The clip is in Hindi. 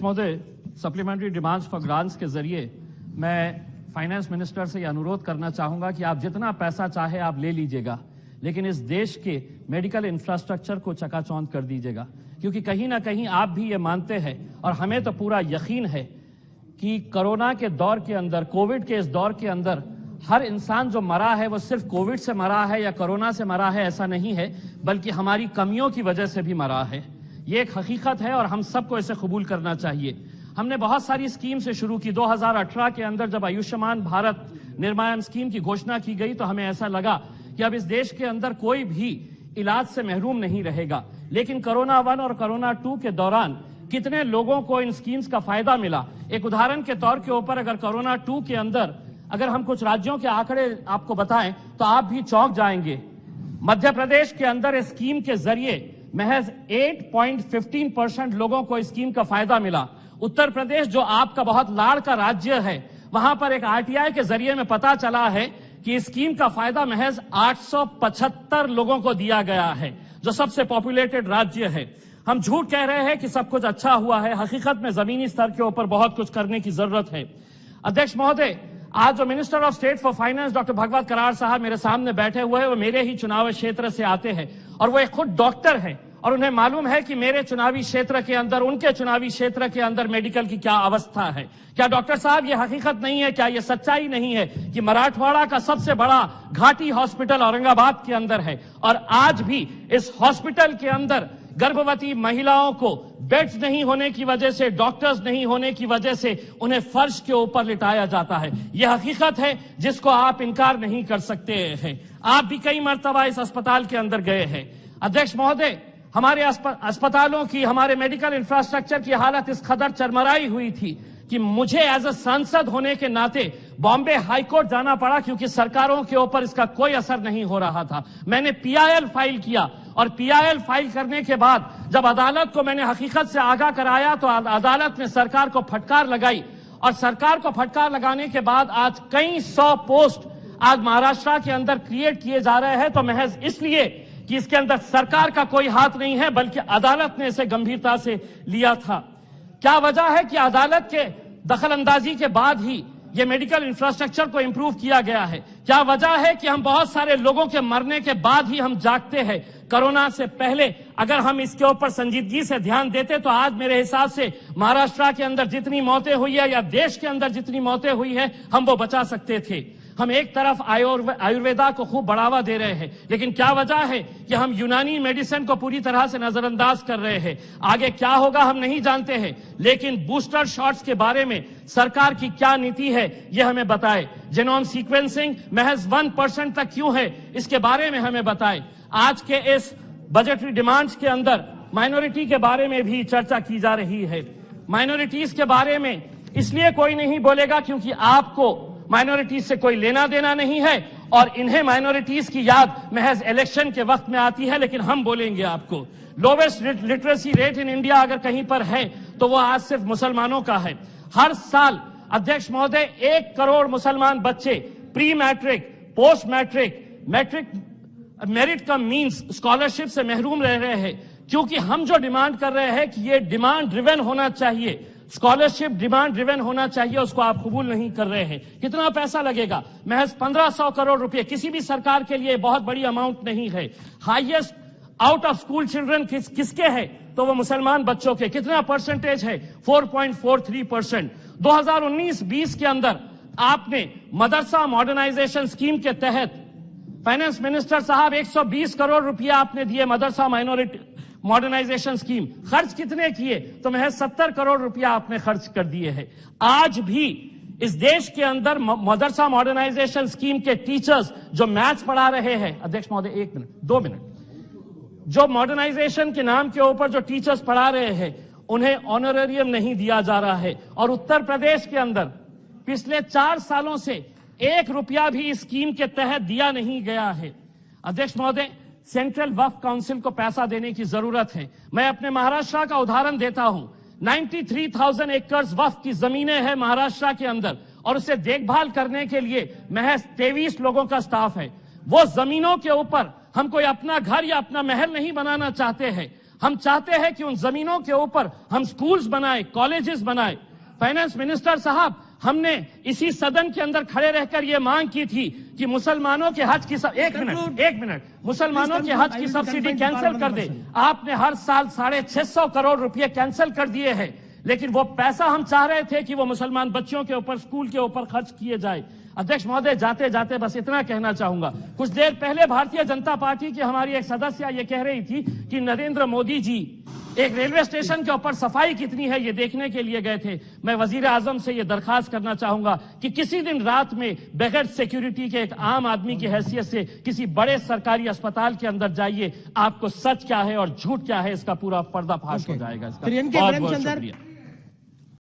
महोदय, सप्लीमेंट्री डिमांड्स फॉर ग्रांट्स के जरिए मैं फाइनेंस मिनिस्टर से यह अनुरोध करना चाहूंगा कि आप जितना पैसा चाहे आप ले लीजिएगा, लेकिन इस देश के मेडिकल इंफ्रास्ट्रक्चर को चकाचौंध कर दीजिएगा, क्योंकि कहीं ना कहीं आप भी ये मानते हैं और हमें तो पूरा यकीन है कि कोरोना के दौर के अंदर, कोविड के इस दौर के अंदर हर इंसान जो मरा है वो सिर्फ कोविड से मरा है या कोरोना से मरा है ऐसा नहीं है, बल्कि हमारी कमियों की वजह से भी मरा है। ये एक हकीकत है और हम सबको इसे कबूल करना चाहिए। हमने बहुत सारी स्कीम से शुरू की। 2018 के अंदर जब आयुष्मान भारत निर्माण स्कीम की घोषणा की गई तो हमें ऐसा लगा कि अब इस देश के अंदर कोई भी इलाज से महरूम नहीं रहेगा। लेकिन कोरोना 1 और कोरोना 2 के दौरान कितने लोगों को इन स्कीम्स का फायदा मिला। एक उदाहरण के तौर के ऊपर अगर कोरोना 2 के अंदर अगर हम कुछ राज्यों के आंकड़े आपको बताएं तो आप भी चौंक जाएंगे। मध्य प्रदेश के अंदर इस स्कीम के जरिए महज 8.15% लोगों को इस स्कीम का फायदा मिला। उत्तर प्रदेश जो आपका बहुत लाड़ का राज्य है, वहां पर एक आरटीआई के जरिए में पता चला है कि इस स्कीम का फायदा महज 875 लोगों को दिया गया है, जो सबसे पॉपुलेटेड राज्य है। हम झूठ कह रहे हैं कि सब कुछ अच्छा हुआ है, हकीकत में जमीनी स्तर के ऊपर बहुत कुछ करने की जरूरत है। अध्यक्ष महोदय, आज जो minister of state for finance doctor Bhagwat Karad साहब मेरे सामने बैठे हुए हैं, वो मेरे ही चुनावी क्षेत्र से आते हैं और वो एक खुद डॉक्टर हैं और उन्हें मालूम है कि मेरे चुनावी क्षेत्र के अंदर, उनके चुनावी क्षेत्र के अंदर मेडिकल की क्या अवस्था है। क्या डॉक्टर साहब ये हकीकत नहीं है, क्या ये सच्चाई नहीं है कि मराठवाड़ा का सबसे बड़ा घाटी हॉस्पिटल औरंगाबाद के अंदर है और आज भी इस हॉस्पिटल के अंदर गर्भवती महिलाओं को बेड्स नहीं होने की वजह से, डॉक्टर्स नहीं होने की वजह से उन्हें फर्श के ऊपर लिटाया जाता है। यह हकीकत है जिसको आप इनकार नहीं कर सकते हैं। आप भी कई मर्तबा इस अस्पताल के अंदर गए हैं। अध्यक्ष महोदय, हमारे अस्पतालों की, हमारे मेडिकल इंफ्रास्ट्रक्चर की हालत इस कदर चरमराई हुई थी कि मुझे एज अ सांसद होने के नाते बॉम्बे हाईकोर्ट जाना पड़ा, क्योंकि सरकारों के ऊपर इसका कोई असर नहीं हो रहा था। मैंने पीआईएल फाइल किया और पीआईएल फाइल करने के बाद जब अदालत को मैंने हकीकत से आगाह कराया तो अदालत ने सरकार को फटकार लगाई और सरकार को फटकार लगाने के बाद आज कई 100 पोस्ट आज महाराष्ट्र के अंदर क्रिएट किए जा रहे हैं, तो महज इसलिए कि इसके अंदर सरकार का कोई हाथ नहीं है, बल्कि अदालत ने इसे गंभीरता से लिया था। क्या वजह है कि अदालत के दखलंदाजी के बाद ही ये मेडिकल इंफ्रास्ट्रक्चर को इंप्रूव किया गया है? क्या वजह है कि हम बहुत सारे लोगों के मरने के बाद ही हम जागते हैं? कोरोना से पहले अगर हम इसके ऊपर संजीदगी से ध्यान देते तो आज मेरे हिसाब से महाराष्ट्र के अंदर जितनी मौतें हुई है या देश के अंदर जितनी मौतें हुई है, हम वो बचा सकते थे। हम एक तरफ आयुर्वेदा को खूब बढ़ावा दे रहे हैं, लेकिन क्या वजह है कि हम यूनानी मेडिसिन को पूरी तरह से नजरअंदाज कर रहे हैं। आगे क्या होगा हम नहीं जानते हैं, लेकिन बूस्टर शॉट्स के बारे में सरकार की क्या नीति है ये हमें बताए। जेनोम सीक्वेंसिंग महज 1% तक क्यों है, इसके बारे में हमें बताए। आज के इस बजटरी डिमांड्स के अंदर माइनॉरिटी के बारे में भी चर्चा की जा रही है। माइनॉरिटीज के बारे में इसलिए कोई नहीं बोलेगा क्योंकि आपको माइनॉरिटीज से कोई लेना देना नहीं है और इन्हें माइनॉरिटीज की याद महज इलेक्शन के वक्त में आती है, लेकिन हम बोलेंगे आपको। Lowest literacy rate in India अगर कहीं पर है तो वो आज सिर्फ मुसलमानों का है। हर साल अध्यक्ष महोदय 1 करोड़ मुसलमान बच्चे pre matric, post matric, matric merit cum means scholarship से महरूम रह रहे हैं, क्योंकि हम जो डिमांड कर रहे हैं कि ये डिमांड ड्रिवन होना चाहिए, स्कॉलरशिप डिमांड ड्रिवन होना चाहिए, उसको आप कबूल नहीं कर रहे हैं। कितना पैसा लगेगा? महज 1500 करोड़ रुपए। किसी भी सरकार के लिए बहुत बड़ी अमाउंट नहीं है। Highest out of school children किसके है? तो वो मुसलमान बच्चों के। कितना परसेंटेज है? 4.43%। 2019-20 के अंदर आपने मदरसा मॉडर्नाइजेशन स्कीम के तहत फाइनेंस मिनिस्टर साहब 120 करोड़ रुपया आपने दिए मदरसा माइनॉरिटी मॉडर्नाइजेशन स्कीम। खर्च कितने किए? तो महज 70 करोड़ रुपया आपने खर्च कर दिए हैं। आज भी इस देश के अंदर मदरसा मॉडर्नाइजेशन स्कीम के टीचर्स जो मैथ्स पढ़ा रहे हैं, अध्यक्ष महोदय 1 मिनट 2 मिनट, जो मॉडर्नाइजेशन के नाम के ऊपर जो टीचर्स पढ़ा रहे हैं उन्हें ऑनरेरियम नहीं दिया जा रहा है। और उत्तर प्रदेश के अंदर पिछले 4 सालों से 1 रुपया भी इस स्कीम के तहत दिया नहीं गया है। अध्यक्ष महोदय, सेंट्रल वक्फ काउंसिल को पैसा देने की जरूरत है। मैं अपने महाराष्ट्र का उदाहरण देता हूं। 93,000 एकड़ वक्फ की जमीनें हैं महाराष्ट्र के अंदर और उसे देखभाल करने के लिए महज 23 लोगों का स्टाफ है। वो जमीनों के ऊपर हम कोई अपना घर या अपना महल नहीं बनाना चाहते हैं, हम चाहते हैं कि उन जमीनों के ऊपर हम स्कूल्स बनाए, कॉलेजेस बनाए। फाइनेंस मिनिस्टर साहब, हमने इसी सदन के अंदर खड़े रहकर यह मांग की थी कि मुसलमानों के हज की एक मिनट मुसलमानों के हज की सब्सिडी कैंसिल कर दे। आपने हर साल 650 करोड़ रुपए कैंसिल कर दिए हैं, लेकिन वो पैसा हम चाह रहे थे कि वो मुसलमान बच्चों के ऊपर, स्कूल के ऊपर खर्च किए जाए। अध्यक्ष महोदय, जाते जाते बस इतना कहना चाहूंगा, कुछ देर पहले भारतीय जनता पार्टी की हमारी एक सदस्य ये कह रही थी कि नरेंद्र मोदी जी एक रेलवे स्टेशन के ऊपर सफाई कितनी है ये देखने के लिए गए थे। मैं वजीर आजम से ये दरखास्त करना चाहूंगा कि किसी दिन रात में बगैर सिक्योरिटी के एक आम आदमी की हैसियत से किसी बड़े सरकारी अस्पताल के अंदर जाइए, आपको सच क्या है और झूठ क्या है इसका पूरा पर्दाफाश हो जाएगा। इसका बहुत बहुत शुक्रिया।